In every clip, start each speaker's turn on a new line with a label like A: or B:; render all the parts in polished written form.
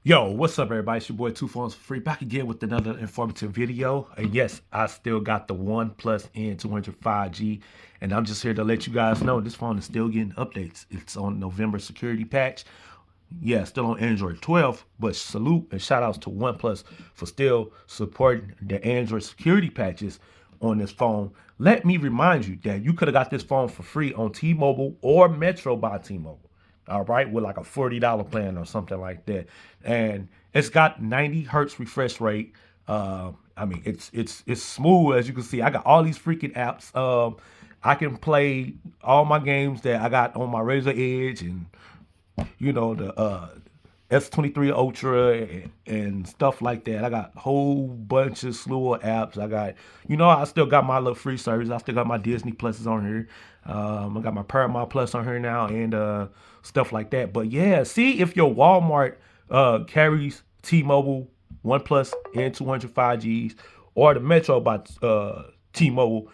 A: Yo, what's up, everybody? It's your boy TuPhones for free, back again with another informative video. And yes, I still got the OnePlus N200 5G, and I'm just here to let you guys know this phone is still getting updates. It's on November security patch. Yeah, still on Android 12, but salute and shout outs to OnePlus for still supporting the Android security patches on this phone. Let me remind you that you could have got this phone for free on T-Mobile or Metro by T-Mobile. All right, with like a $40 plan or something like that. And it's got 90 hertz refresh rate. I mean, it's smooth, as you can see. I got all these freaking apps. I can play all my games that I got on my Razor Edge, and the S23 Ultra and stuff like that. I got a whole bunch of slew of apps. I got, I still got my little free service. I still got my Disney Pluses on here. I got my Paramount Plus on here now, and stuff like that. But yeah, see if your Walmart carries T-Mobile, OnePlus N200 5Gs, or the Metro by T-Mobile.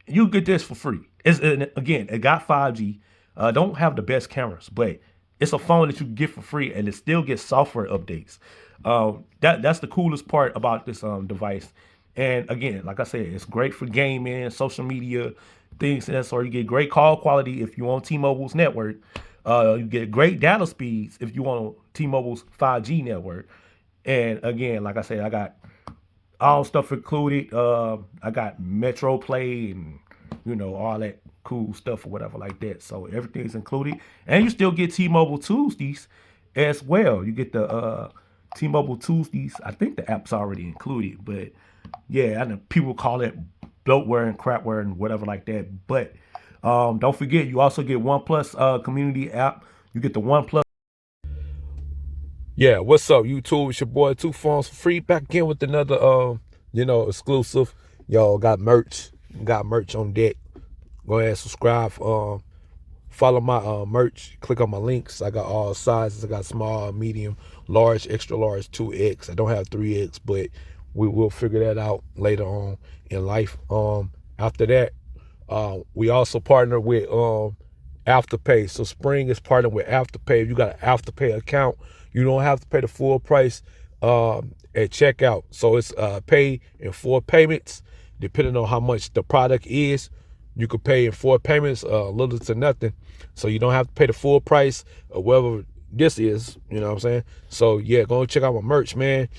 A: You get this for free. Again, it got 5G. Don't have the best cameras, but it's a phone that you can get for free, and it still gets software updates. That's the coolest part about this device. And again, like I said, it's great for gaming, social media, things of that sort. You get great call quality if you on T-Mobile's network. You get great data speeds if you on T-Mobile's 5G network. And again, like I said, I got all stuff included. I got Metro Play and all that cool stuff or whatever like that. So everything's included, and you still get T-Mobile Tuesdays as well. You get the T-Mobile Tuesdays. I think the app's already included, but yeah, I know people call it bloatware and crapware and whatever like that. But don't forget, you also get OnePlus community app. You get the OnePlus. Yeah, what's up, YouTube? It's your boy TuPhones for free, back again with another exclusive. Y'all got merch. Got merch on deck. Go ahead and subscribe. Follow my merch. Click on my links. I got all sizes. I got small, medium, large, extra large, 2X. I don't have 3X, but we will figure that out later on in life. After that, we also partner with Afterpay. So Spring is partnered with Afterpay. If you got an Afterpay account, you don't have to pay the full price at checkout. So it's pay in 4 payments, depending on how much the product is. You could pay in 4 payments, little to nothing. So you don't have to pay the full price of whatever this is, you know what I'm saying? So yeah, go and check out my merch, man.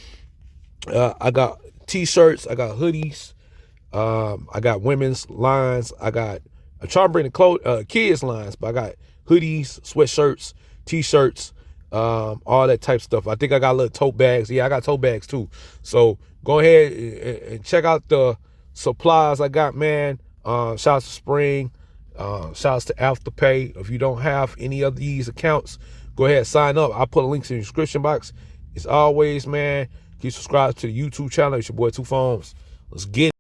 A: I got t-shirts, I got hoodies, I got women's lines, I'm trying to bring the kids lines, but I got hoodies, sweatshirts, t-shirts, all that type of stuff. I think I got little tote bags. Yeah, I got tote bags too. So go ahead and check out the supplies I got, man. Shout out to Spring, shout out to Afterpay. If you don't have any of these accounts, go ahead and sign up. I'll put links in the description box. As always, man, keep subscribed to the YouTube channel. It's your boy TuPhones. Let's get it.